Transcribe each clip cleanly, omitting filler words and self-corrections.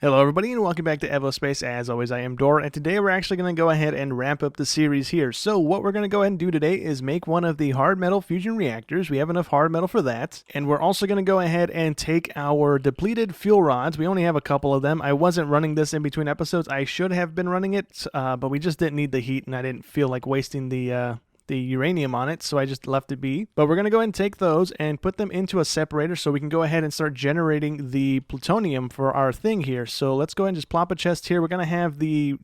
Hello everybody and welcome back to Evospace. As always, I am Dor, and today we're actually going to go ahead and wrap up the series here. So what we're going to go ahead and do today is make one of the hard metal fusion reactors. We have enough hard metal for that. And we're also going to go ahead and take our depleted fuel rods. We only have a couple of them. I wasn't running this in between episodes. I should have been running it, but we just didn't need the heat and I didn't feel like wasting the uranium on it, so I just left it be. But we're going to go ahead and take those and put them into a separator so we can go ahead and start generating the plutonium for our thing here. So let's go ahead and just plop a chest here. We're going to have the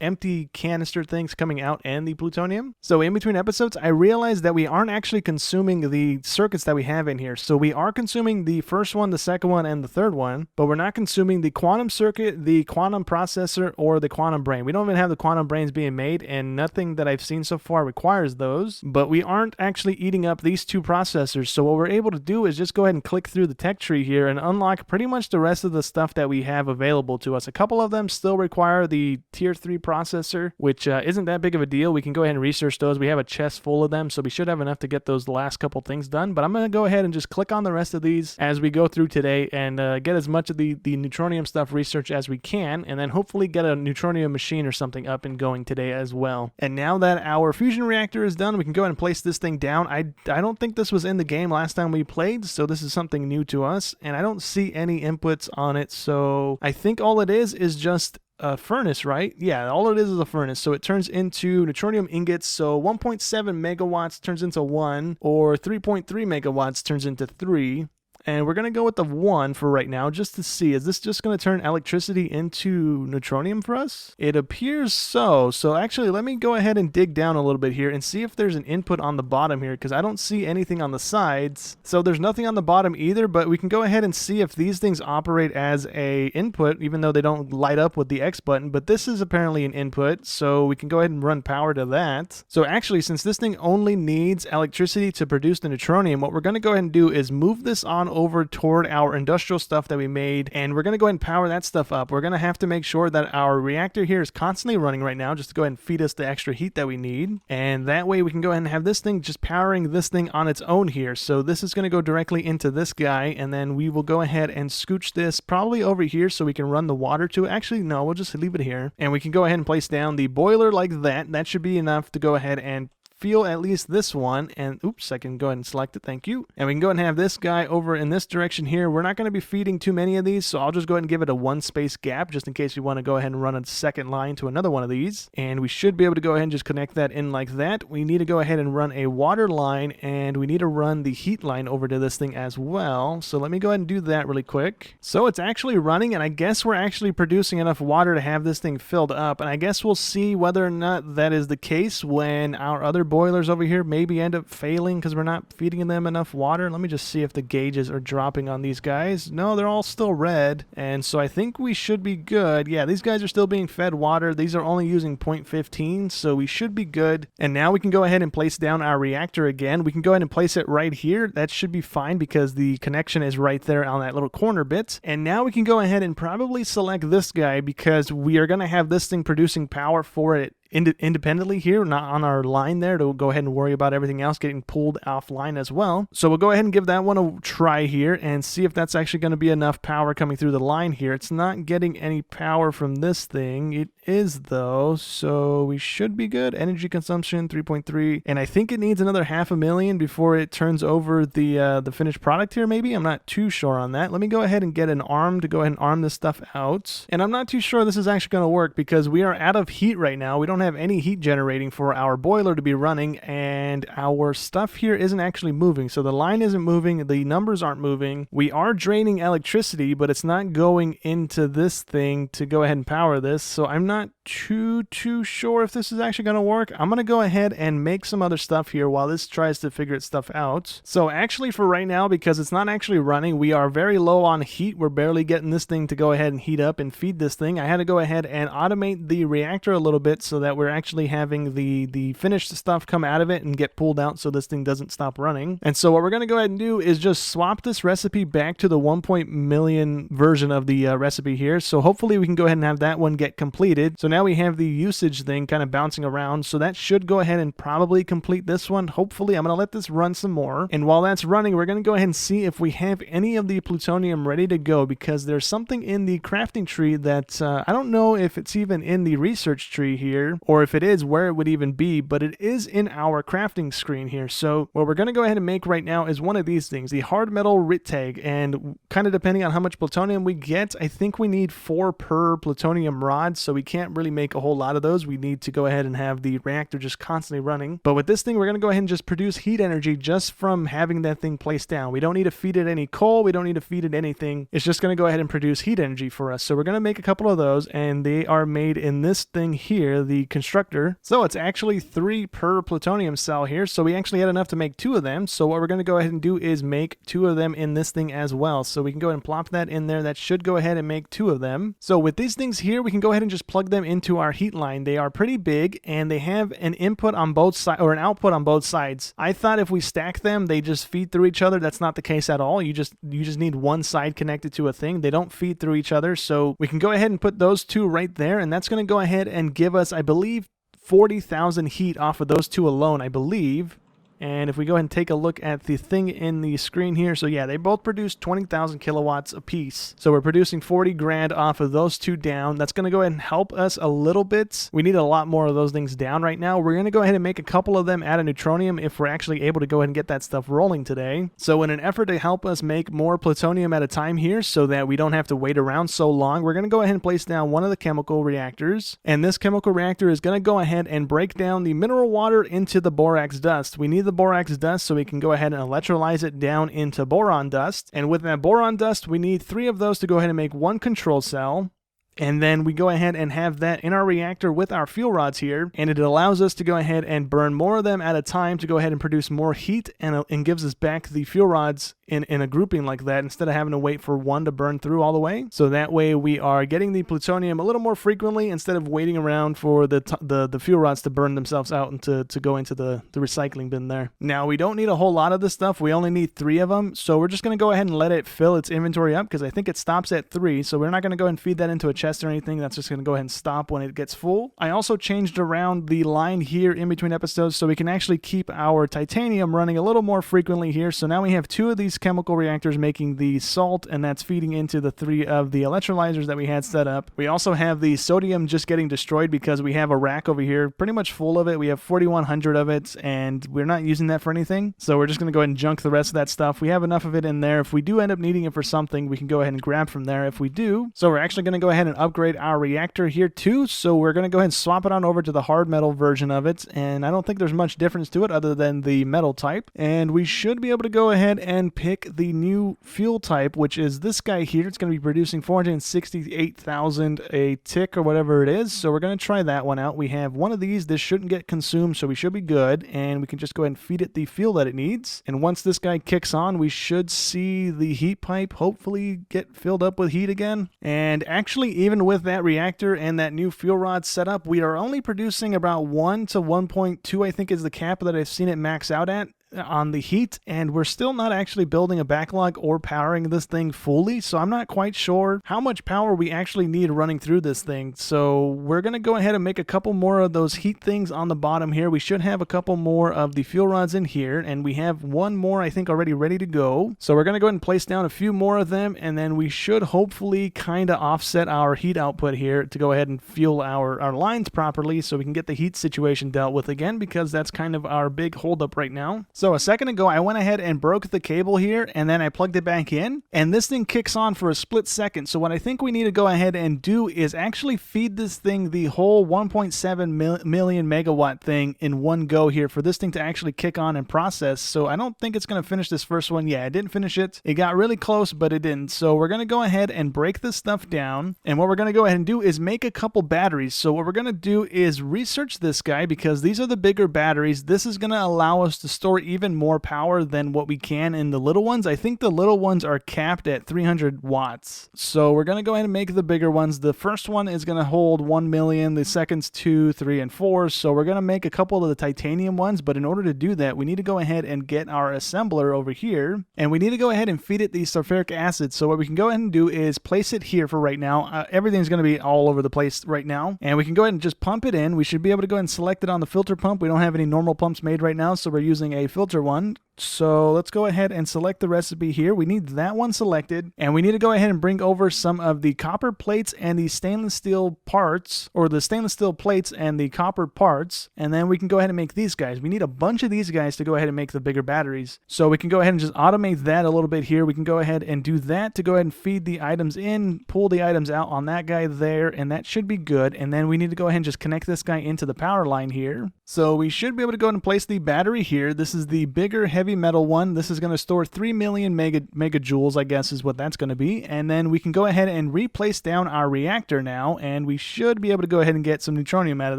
empty canister things coming out and the plutonium. So in between episodes, I realized that we aren't actually consuming the circuits that we have in here. So we are consuming the first one, the second one, and the third one, but we're not consuming the quantum circuit, the quantum processor, or the quantum brain. We don't even have the quantum brains being made, and nothing that I've seen so far requires those, but we aren't actually eating up these two processors. So what we're able to do is just go ahead and click through the tech tree here and unlock pretty much the rest of the stuff that we have available to us. A couple of them still require the tier 3 processor, which isn't that big of a deal. We can go ahead and research those. We have a chest full of them, so we should have enough to get those last couple things done. But I'm going to go ahead and just click on the rest of these as we go through today and get as much of the neutronium stuff researched as we can, and then hopefully get a neutronium machine or something up and going today as well. And now that our fusion reactor is done, we can go ahead and place this thing down. I don't think this was in the game last time we played, so this is something new to us, and I don't see any inputs on it, so I think all it is just a furnace, right? Yeah, all it is a furnace. So it turns into neutronium ingots. So 1.7 megawatts turns into 1, or 3.3 megawatts turns into 3. And we're going to go with the 1 for right now just to see. Is this just going to turn electricity into neutronium for us? It appears so. So actually, let me go ahead and dig down a little bit here and see if there's an input on the bottom here, because I don't see anything on the sides. So there's nothing on the bottom either, but we can go ahead and see if these things operate as a input, even though they don't light up with the X button. But this is apparently an input, so we can go ahead and run power to that. So actually, since this thing only needs electricity to produce the neutronium, what we're going to go ahead and do is move this on over toward our industrial stuff that we made, and we're going to go ahead and power that stuff up. We're going to have to make sure that our reactor here is constantly running right now just to go ahead and feed us the extra heat that we need, and that way we can go ahead and have this thing just powering this thing on its own here. So this is going to go directly into this guy, and then we will go ahead and scooch this probably over here so we can run the water to it. Actually, no, we'll just leave it here, and we can go ahead and place down the boiler like that. That should be enough to go ahead and fuel at least this one, and oops, I can go ahead and select it, thank you. And we can go ahead and have this guy over in this direction here. We're not going to be feeding too many of these, so I'll just go ahead and give it a 1 space gap just in case we want to go ahead and run a second line to another one of these. And we should be able to go ahead and just connect that in like that. We need to go ahead and run a water line, and we need to run the heat line over to this thing as well. So let me go ahead and do that really quick. So it's actually running, and I guess we're actually producing enough water to have this thing filled up, and I guess we'll see whether or not that is the case when our other boilers over here maybe end up failing because we're not feeding them enough water. Let me just see if the gauges are dropping on these guys. No, they're all still red, and so I think we should be good. Yeah, these guys are still being fed water. These are only using 0.15, so we should be good. And now we can go ahead and place down our reactor again. We can go ahead and place it right here. That should be fine because the connection is right there on that little corner bit. And now we can go ahead and probably select this guy because we are going to have this thing producing power for it independently here, not on our line there, to go ahead and worry about everything else getting pulled offline as well. So we'll go ahead and give that one a try here and see if that's actually going to be enough power coming through the line here. It's not getting any power from this thing. It is though, so we should be good. Energy consumption 3.3, and I think it needs another 500,000 before it turns over the finished product here. Maybe, I'm not too sure on that. Let me go ahead and get an arm to go ahead and arm this stuff out, and I'm not too sure this is actually going to work because we are out of heat right now. We don't have any heat generating for our boiler to be running, and our stuff here isn't actually moving. So the line isn't moving, the numbers aren't moving. We are draining electricity, but it's not going into this thing to go ahead and power this. So I'm not too sure if this is actually going to work. I'm going to go ahead and make some other stuff here while this tries to figure its stuff out. So actually for right now, because it's not actually running, we are very low on heat. We're barely getting this thing to go ahead and heat up and feed this thing. I had to go ahead and automate the reactor a little bit so that we're actually having the finished stuff come out of it and get pulled out so this thing doesn't stop running. And so what we're going to go ahead and do is just swap this recipe back to the 1 million version of the recipe here. So hopefully we can go ahead and have that one get completed. So now we have the usage thing kind of bouncing around, so that should go ahead and probably complete this one. Hopefully, I'm going to let this run some more, and while that's running, we're going to go ahead and see if we have any of the plutonium ready to go, because there's something in the crafting tree that I don't know if it's even in the research tree here, or if it is, where it would even be, but it is in our crafting screen here. So what we're going to go ahead and make right now is one of these things, the hard metal RIT tag, and kind of depending on how much plutonium we get, I think we need 4 per plutonium rod, so we can't really make a whole lot of those. We need to go ahead and have the reactor just constantly running. But with this thing, we're going to go ahead and just produce heat energy just from having that thing placed down. We don't need to feed it any coal, we don't need to feed it anything. It's just going to go ahead and produce heat energy for us. So we're going to make a couple of those, and they are made in this thing here, the constructor. So it's actually 3 per plutonium cell here, so we actually had enough to make 2 of them. So what we're going to go ahead and do is make 2 of them in this thing as well. So we can go ahead and plop that in there. That should go ahead and make 2 of them. So with these things here, we can go ahead and just plug them into our heat line. They are pretty big, and they have an input on both sides, or an output on both sides. I thought if we stack them, they just feed through each other. That's not the case at all. You just need one side connected to a thing. They don't feed through each other. So we can go ahead and put those 2 right there, and that's going to go ahead and give us, I believe, 40,000 heat off of those 2 alone, I believe. And if we go ahead and take a look at the thing in the screen here, so yeah, they both produce 20,000 kilowatts a piece. So we're producing 40 grand off of those 2 down. That's going to go ahead and help us a little bit. We need a lot more of those things down right now. We're going to go ahead and make a couple of them out of neutronium if we're actually able to go ahead and get that stuff rolling today. So in an effort to help us make more plutonium at a time here so that we don't have to wait around so long, we're going to go ahead and place down one of the chemical reactors. And this chemical reactor is going to go ahead and break down the mineral water into the borax dust. We need the borax dust so we can go ahead and electrolyze it down into boron dust. And with that boron dust, we need 3 of those to go ahead and make 1 control cell. And then we go ahead and have that in our reactor with our fuel rods here, and it allows us to go ahead and burn more of them at a time to go ahead and produce more heat, and gives us back the fuel rods in a grouping like that instead of having to wait for one to burn through all the way. So that way we are getting the plutonium a little more frequently instead of waiting around for the fuel rods to burn themselves out and to go into the recycling bin there. Now we don't need a whole lot of this stuff. We only need 3 of them, so we're just going to go ahead and let it fill its inventory up, because I think it stops at 3, so we're not going to go ahead and feed that into a chest or anything. That's just going to go ahead and stop when it gets full. I also changed around the line here in between episodes so we can actually keep our titanium running a little more frequently here. So now we have 2 of these chemical reactors making the salt, and that's feeding into the 3 of the electrolyzers that we had set up. We also have the sodium just getting destroyed because we have a rack over here pretty much full of it. We have 4,100 of it, and we're not using that for anything. So we're just going to go ahead and junk the rest of that stuff. We have enough of it in there. If we do end up needing it for something, we can go ahead and grab from there if we do. So we're actually going to go ahead and upgrade our reactor here too. So we're going to go ahead and swap it on over to the hard metal version of it. And I don't think there's much difference to it other than the metal type. And we should be able to go ahead and pick the new fuel type, which is this guy here. It's going to be producing 468,000 a tick or whatever it is. So we're going to try that one out. We have one of these. This shouldn't get consumed, so we should be good. And we can just go ahead and feed it the fuel that it needs. And once this guy kicks on, we should see the heat pipe hopefully get filled up with heat again. And actually, even with that reactor and that new fuel rod setup, we are only producing about 1 to 1.2, I think is the cap that I've seen it max out at on the heat, and we're still not actually building a backlog or powering this thing fully, so I'm not quite sure how much power we actually need running through this thing. So we're going to go ahead and make a couple more of those heat things on the bottom here. We should have a couple more of the fuel rods in here, and we have one more I think already ready to go. So we're going to go ahead and place down a few more of them, and then we should hopefully kind of offset our heat output here to go ahead and fuel our lines properly so we can get the heat situation dealt with again, because that's kind of our big holdup right now. So a second ago, I went ahead and broke the cable here, and then I plugged it back in, and this thing kicks on for a split second. So what I think we need to go ahead and do is actually feed this thing the whole 1.7 million megawatt thing in one go here for this thing to actually kick on and process. So I don't think it's going to finish this first one. Yeah, it didn't finish it. It got really close, but it didn't. So we're going to go ahead and break this stuff down, and what we're going to go ahead and do is make a couple batteries. So what we're going to do is research this guy, because these are the bigger batteries. This is going to allow us to store even more power than what we can in the little ones. I think the little ones are capped at 300 watts. So we're going to go ahead and make the bigger ones. The first one is going to hold 1 million, the second's 2, 3, and 4. So we're going to make a couple of the titanium ones, but in order to do that, we need to go ahead and get our assembler over here, and we need to go ahead and feed it the sulfuric acid. So what we can go ahead and do is place it here for right now. Everything's going to be all over the place right now, and we can go ahead and just pump it in. We should be able to go ahead and select it on the filter pump. We don't have any normal pumps made right now, so we're using a filter one. So let's go ahead and select the recipe here. We need that one selected, and we need to go ahead and bring over some of the copper plates and the stainless steel parts, or the stainless steel plates and the copper parts, and then we can go ahead and make these guys. We need a bunch of these guys to go ahead and make the bigger batteries. So we can go ahead and just automate that a little bit here. We can go ahead and do that to go ahead and feed the items in, pull the items out on that guy there, and that should be good. And then we need to go ahead and just connect this guy into the power line here. So we should be able to go ahead and place the battery here. This is the bigger heavy metal one. This is going to store 3 million megajoules, I guess is what that's going to be. And then we can go ahead and replace down our reactor now, and we should be able to go ahead and get some neutronium out of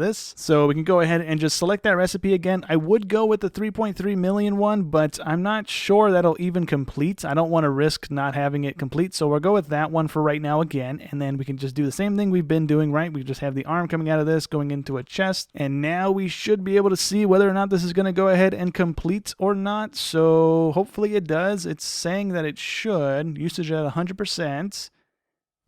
this. So we can go ahead and just select that recipe again. I would go with the 3.3 million one, but I'm not sure that'll even complete. I don't want to risk not having it complete, so we'll go with that one for right now again, and then we can just do the same thing we've been doing, right? We just have the arm coming out of this, going into a chest, and now we should be able to see whether or not this is going to go ahead and complete or not. So hopefully it does. It's saying that it should. Usage at 100%.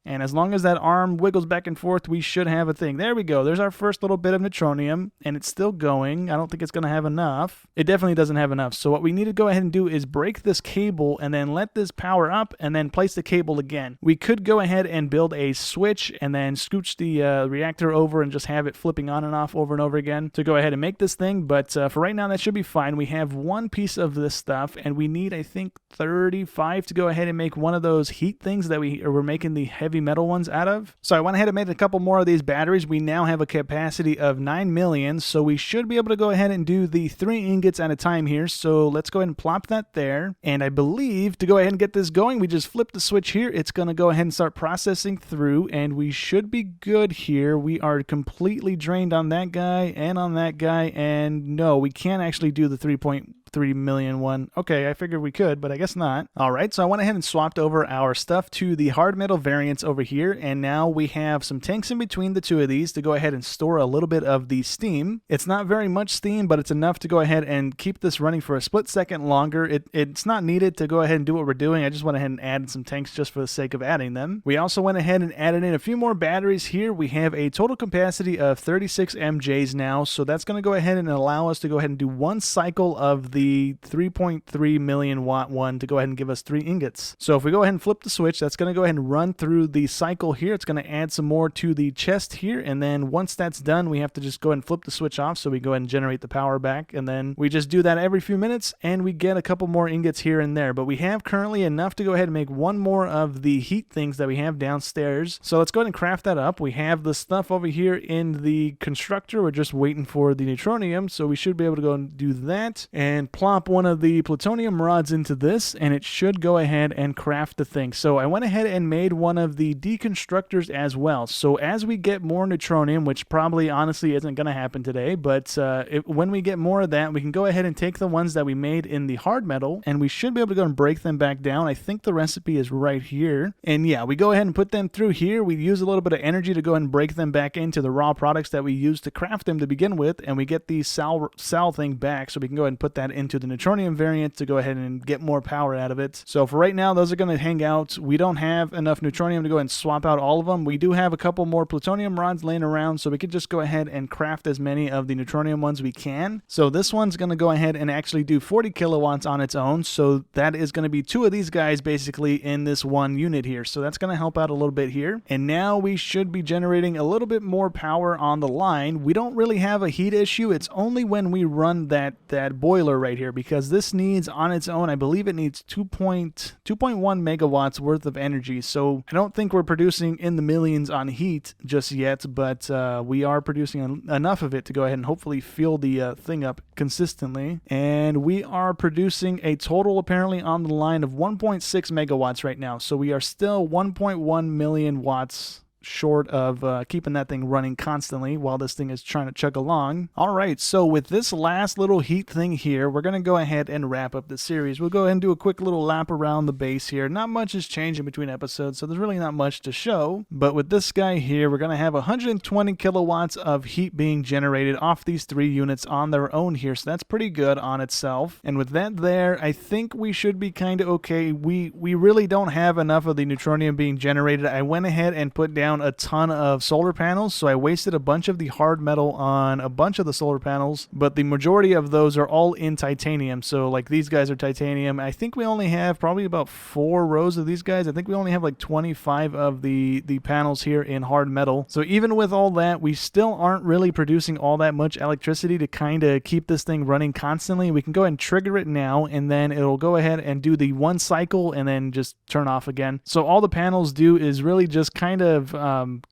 And as long as that arm wiggles back and forth, we should have a thing. There we go. There's our first little bit of neutronium, and it's still going. I don't think it's going to have enough. It definitely doesn't have enough. So what we need to go ahead and do is break this cable and then let this power up and then place the cable again. We could go ahead and build a switch and then scooch the reactor over and just have it flipping on and off over and over again to go ahead and make this thing. But for right now, that should be fine. We have one piece of this stuff, and we need, I think, 35 to go ahead and make one of those heat things that we're making the heavy metal ones out of. So I went ahead and made a couple more of these batteries. We now have a capacity of 9 million, so we should be able to go ahead and do the 3 ingots at a time here. So let's go ahead and plop that there. And I believe to go ahead and get this going, we just flip the switch here. It's going to go ahead and start processing through, and we should be good here. We are completely drained on that guy and on that guy, and no, we can't actually do the 3.3 million one. Okay, I figured we could, but I guess not. All right, so I went ahead and swapped over our stuff to the hard metal variants over here, and now we have some tanks in between the two of these to go ahead and store a little bit of the steam. It's not very much steam, but it's enough to go ahead and keep this running for a split second longer. It's not needed to go ahead and do what we're doing. I just went ahead and added some tanks just for the sake of adding them. We also went ahead and added in a few more batteries here. We have a total capacity of 36 MJs now, so that's going to go ahead and allow us to go ahead and do one cycle of the 3.3 million watt one to go ahead and give us 3 ingots. So if we go ahead and flip the switch, that's going to go ahead and run through the cycle here. It's going to add some more to the chest here, and then once that's done, we have to just go ahead and flip the switch off so we go ahead and generate the power back, and then we just do that every few minutes, and we get a couple more ingots here and there. But we have currently enough to go ahead and make one more of the heat things that we have downstairs. So let's go ahead and craft that up. We have the stuff over here in the constructor. We're just waiting for the neutronium, so we should be able to go and do that and plop one of the plutonium rods into this, and it should go ahead and craft the thing. So I went ahead and made one of the deconstructors as well. So as we get more neutronium, which probably honestly isn't going to happen today, but when we get more of that, we can go ahead and take the ones that we made in the hard metal, and we should be able to go and break them back down. I think the recipe is right here. And yeah, we go ahead and put them through here. We use a little bit of energy to go ahead and break them back into the raw products that we used to craft them to begin with, and we get the sal thing back, so we can go ahead and put that into the neutronium variant to go ahead and get more power out of it. So for right now, those are going to hang out. We don't have enough neutronium to go ahead and swap out all of them. We do have a couple more plutonium rods laying around, so we could just go ahead and craft as many of the neutronium ones we can. So this one's going to go ahead and actually do 40 kilowatts on its own, so that is going to be 2 of these guys basically in this one unit here. So that's going to help out a little bit here. And now we should be generating a little bit more power on the line. We don't really have a heat issue. It's only when we run that boiler right here, because this needs on its own, I believe it needs 2.1 megawatts worth of energy. So I don't think we're producing in the millions on heat just yet, but we are producing enough of it to go ahead and hopefully fuel the thing up consistently. And we are producing a total apparently on the line of 1.6 megawatts right now. So we are still 1.1 million watts short of keeping that thing running constantly while this thing is trying to chug along. All right, so with this last little heat thing here, we're going to go ahead and wrap up the series. We'll go ahead and do a quick little lap around the base here. Not much has changed in between episodes, so there's really not much to show. But with this guy here, we're going to have 120 kilowatts of heat being generated off these 3 units on their own here, so that's pretty good on itself. And with that there, I think we should be kind of okay. We really don't have enough of the neutronium being generated. I went ahead and put down a ton of solar panels, so I wasted a bunch of the hard metal on a bunch of the solar panels, but the majority of those are all in titanium. So like these guys are titanium. I think we only have probably about 4 rows of these guys. I think we only have like 25 of the panels here in hard metal. So even with all that, we still aren't really producing all that much electricity to kind of keep this thing running constantly. We can go ahead and trigger it now, and then it'll go ahead and do the 1 cycle and then just turn off again. So all the panels do is really just kind of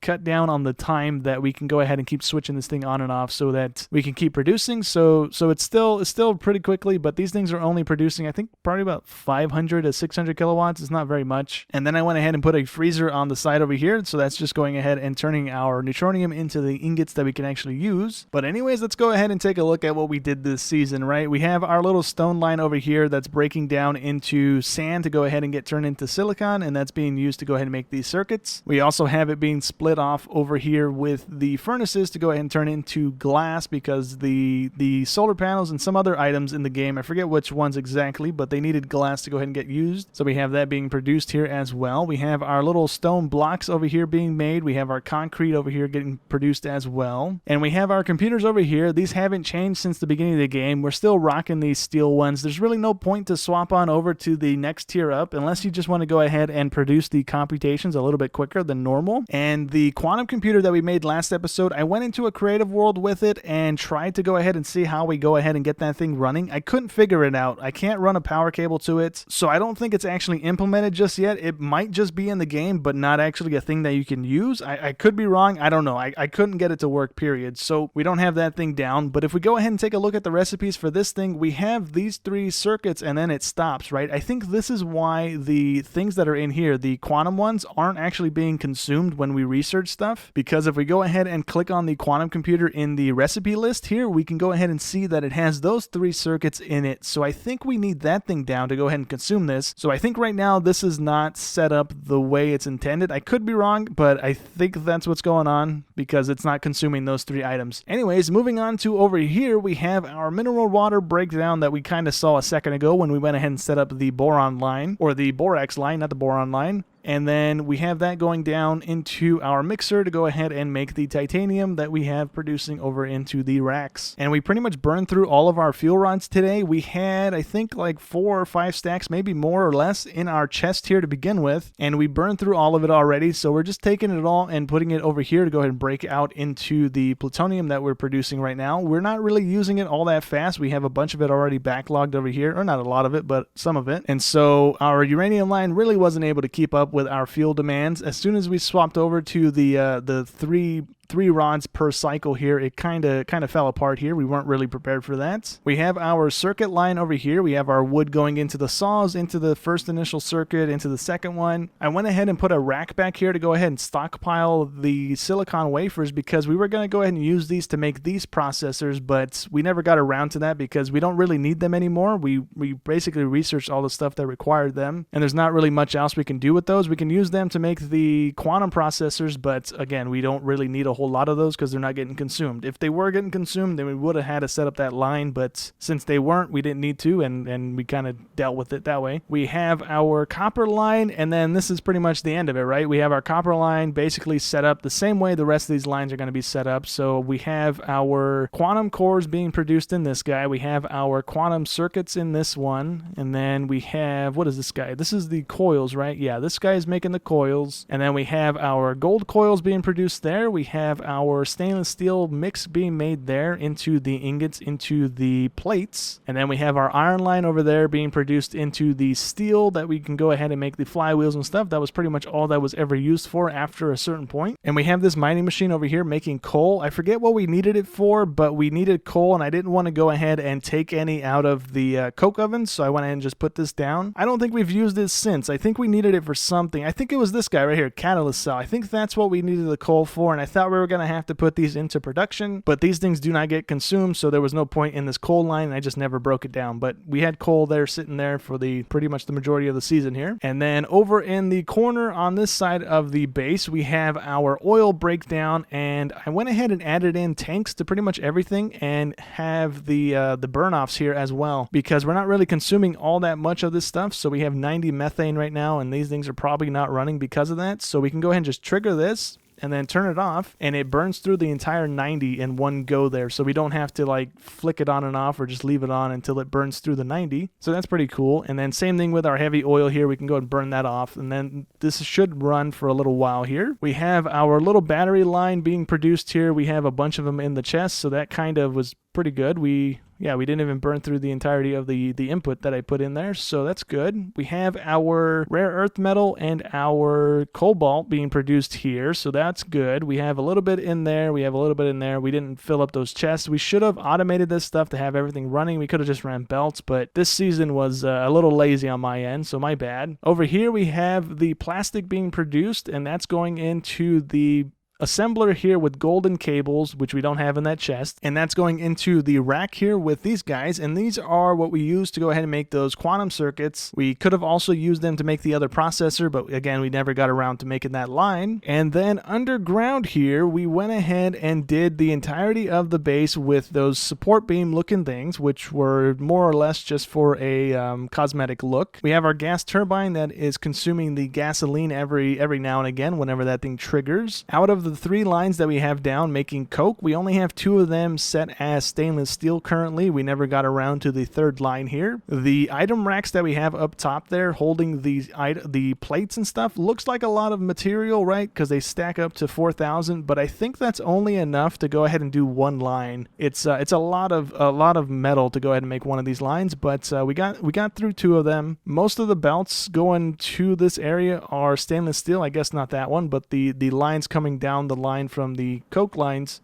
cut down on the time that we can go ahead and keep switching this thing on and off so that we can keep producing. So it's still pretty quickly, but these things are only producing, I think, probably about 500 to 600 kilowatts. It's not very much. And then I went ahead and put a freezer on the side over here, so that's just going ahead and turning our neutronium into the ingots that we can actually use. But anyways, let's go ahead and take a look at what we did this season, right? We have our little stone line over here that's breaking down into sand to go ahead and get turned into silicon, and that's being used to go ahead and make these circuits. We also have it being split off over here with the furnaces to go ahead and turn into glass, because the solar panels and some other items in the game, I forget which ones exactly, but they needed glass to go ahead and get used. So we have that being produced here as well. We have our little stone blocks over here being made. We have our concrete over here getting produced as well. And we have our computers over here. These haven't changed since the beginning of the game. We're still rocking these steel ones. There's really no point to swap on over to the next tier up unless you just want to go ahead and produce the computations a little bit quicker than normal. And the quantum computer that we made last episode, I went into a creative world with it and tried to go ahead and see how we go ahead and get that thing running. I couldn't figure it out. I can't run a power cable to it, so I don't think it's actually implemented just yet. It might just be in the game, but not actually a thing that you can use. I could be wrong. I don't know. I couldn't get it to work, period. So we don't have that thing down. But if we go ahead and take a look at the recipes for this thing, we have these 3 circuits and then it stops, right? I think this is why the things that are in here, the quantum ones, aren't actually being consumed when we research stuff, because if we go ahead and click on the quantum computer in the recipe list here, we can go ahead and see that it has those 3 circuits in it. So I think we need that thing down to go ahead and consume this. So I think right now this is not set up the way it's intended. I could be wrong, but I think that's what's going on because it's not consuming those 3 items. Anyways, moving on to over here, we have our mineral water breakdown that we kind of saw a second ago when we went ahead and set up the boron line, or the borax line, not the boron line. And then we have that going down into our mixer to go ahead and make the titanium that we have producing over into the racks. And we pretty much burned through all of our fuel rods today. We had, I think, like 4 or 5 stacks, maybe more or less, in our chest here to begin with. And we burned through all of it already. So we're just taking it all and putting it over here to go ahead and break out into the plutonium that we're producing right now. We're not really using it all that fast. We have a bunch of it already backlogged over here, or not a lot of it, but some of it. And so our uranium line really wasn't able to keep up with our fuel demands. As soon as we swapped over to the three rods per cycle here, it kind of fell apart here. We weren't really prepared for that. We have our circuit line over here. We have our wood going into the saws, into the first initial circuit, into the second one. I went ahead and put a rack back here to go ahead and stockpile the silicon wafers because we were going to go ahead and use these to make these processors, but we never got around to that because we don't really need them anymore. We basically researched all the stuff that required them, and there's not really much else we can do with those. We can use them to make the quantum processors, but again, we don't really need a whole lot of those because they're not getting consumed. If they were getting consumed, then we would have had to set up that line, but since they weren't, we didn't need to, and we kind of dealt with it that way. We have our copper line, and then this is pretty much the end of it, right? We have our copper line basically set up the same way the rest of these lines are going to be set up. So we have our quantum cores being produced in this guy. We have our quantum circuits in this one, and then we have, what is this guy? This is the coils, right? Yeah, this guy is making the coils, and then we have our gold coils being produced there. We have have our stainless steel mix being made there into the ingots, into the plates. And then we have our iron line over there being produced into the steel that we can go ahead and make the flywheels and stuff. That was pretty much all that was ever used for after a certain point. And we have this mining machine over here making coal. I forget what we needed it for, but we needed coal, and I didn't want to go ahead and take any out of the coke ovens, so I went ahead and just put this down. I don't think we've used this since. I think we needed it for something. I think it was this guy right here, catalyst cell. I think that's what we needed the coal for, and I thought we were going to have to put these into production, but these things do not get consumed, so there was no point in this coal line, and I just never broke it down. But we had coal there sitting there for the pretty much the majority of the season here. And then over in the corner on this side of the base, we have our oil breakdown, and I went ahead and added in tanks to pretty much everything and have the burn-offs here as well, because we're not really consuming all that much of this stuff. So we have 90 methane right now, and these things are probably not running because of that. So we can go ahead and just trigger this and then turn it off, and it burns through the entire 90 in one go there, so we don't have to like flick it on and off or just leave it on until it burns through the 90. So that's pretty cool. And then same thing with our heavy oil here, we can go and burn that off, and then this should run for a little while here. We have our little battery line being produced here. We have a bunch of them in the chest, so that kind of was pretty good. We didn't even burn through the entirety of the input that I put in there, so that's good. We have our rare earth metal and our cobalt being produced here, so that's good. We have a little bit in there, we have a little bit in there. We didn't fill up those chests. We should have automated this stuff to have everything running. We could have just ran belts, but this season was a little lazy on my end, so my bad. Over here we have the plastic being produced, and that's going into the assembler here with golden cables, which we don't have in that chest, and that's going into the rack here with these guys, and these are what we use to go ahead and make those quantum circuits. We could have also used them to make the other processor, but again, we never got around to making that line. And then underground here, we went ahead and did the entirety of the base with those support beam looking things, which were more or less just for a cosmetic look. We have our gas turbine that is consuming the gasoline every now and again whenever that thing triggers. Out of the 3 lines that we have down making coke, we only have 2 of them set as stainless steel currently. We never got around to the 3rd line here. The item racks that we have up top there holding the plates and stuff looks like a lot of material, right? Because they stack up to 4,000, but I think that's only enough to go ahead and do 1 line. It's a lot of metal to go ahead and make one of these lines, but we got through 2 of them. Most of the belts going to this area are stainless steel. I guess not that one, but the lines coming down the line from the coke lines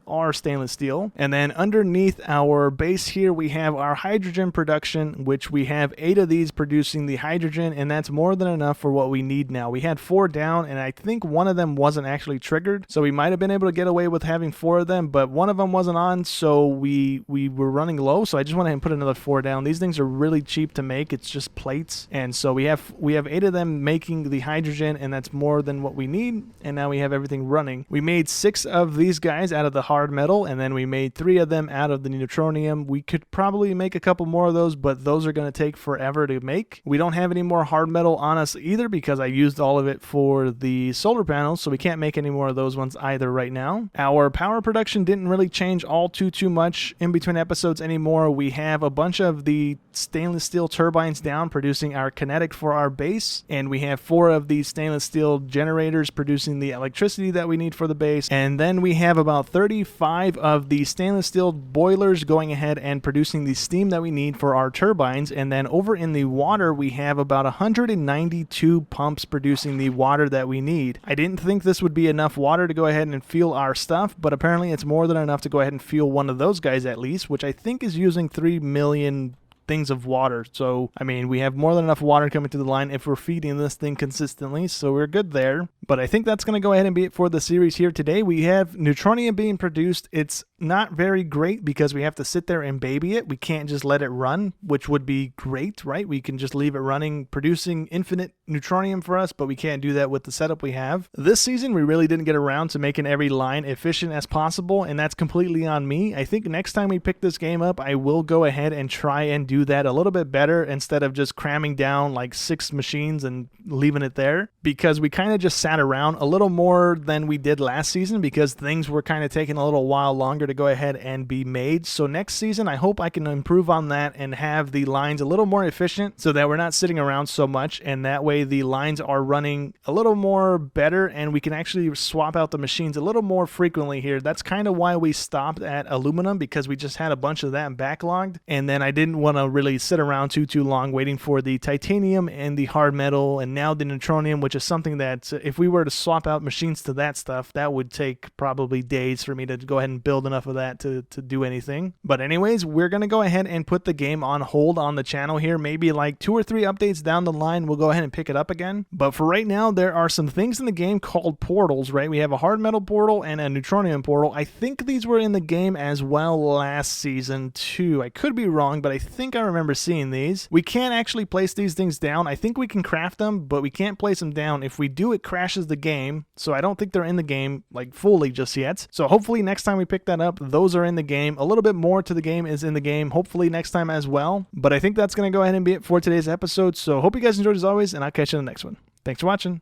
are stainless steel. And then underneath our base here, we have our hydrogen production, which we have 8 of these producing the hydrogen, and that's more than enough for what we need now. We had 4 down, and I think one of them wasn't actually triggered, so we might have been able to get away with having 4 of them, but one of them wasn't on, so we were running low, so I just went ahead and put another 4 down. These things are really cheap to make. It's just plates, and so we have 8 of them making the hydrogen, and that's more than what we need, and now we have everything running. We made 6 of these guys out of the hard metal, and then we made 3 of them out of the neutronium. We could probably make a couple more of those, but those are going to take forever to make. We don't have any more hard metal on us either because I used all of it for the solar panels, so we can't make any more of those ones either right now. Our power production didn't really change all too much in between episodes anymore. We have a bunch of the stainless steel turbines down producing our kinetic for our base, and we have 4 of these stainless steel generators producing the electricity that we need for the base, and then we have about 35 of the stainless steel boilers going ahead and producing the steam that we need for our turbines. And then over in the water, we have about 192 pumps producing the water that we need. I didn't think this would be enough water to go ahead and fuel our stuff, but apparently it's more than enough to go ahead and fuel one of those guys at least, which I think is using 3 million things of water. So, I mean, we have more than enough water coming to the line if we're feeding this thing consistently, so we're good there. But I think that's going to go ahead and be it for the series here today. We have neutronium being produced. It's not very great because we have to sit there and baby it. We can't just let it run, which would be great, right? We can just leave it running, producing infinite neutronium for us, but we can't do that with the setup we have. This season, we really didn't get around to making every line efficient as possible, and that's completely on me. I think next time we pick this game up, I will go ahead and try and do do that a little bit better instead of just cramming down like 6 machines and leaving it there, because we kind of just sat around a little more than we did last season because things were kind of taking a little while longer to go ahead and be made. So next season, I hope I can improve on that and have the lines a little more efficient so that we're not sitting around so much, and that way the lines are running a little more better and we can actually swap out the machines a little more frequently here. That's kind of why we stopped at aluminum, because we just had a bunch of that backlogged, and then I didn't want to really sit around too long waiting for the titanium and the hard metal and now the neutronium, which is something that if we were to swap out machines to that stuff, that would take probably days for me to go ahead and build enough of that to do anything. But anyways, we're going to go ahead and put the game on hold on the channel here. Maybe like 2 or 3 updates down the line, we'll go ahead and pick it up again. But for right now, there are some things in the game called portals, right? We have a hard metal portal and a neutronium portal. I think these were in the game as well last season too. I could be wrong, but I think I remember seeing these. We can't actually place these things down. I think we can craft them, but we can't place them down. If we do, it crashes the game. So I don't think they're in the game like fully just yet. So hopefully next time we pick that up, those are in the game. A little bit more to the game is in the game, hopefully next time as well. But I think that's going to go ahead and be it for today's episode. So hope you guys enjoyed as always, and I'll catch you in the next one. Thanks for watching.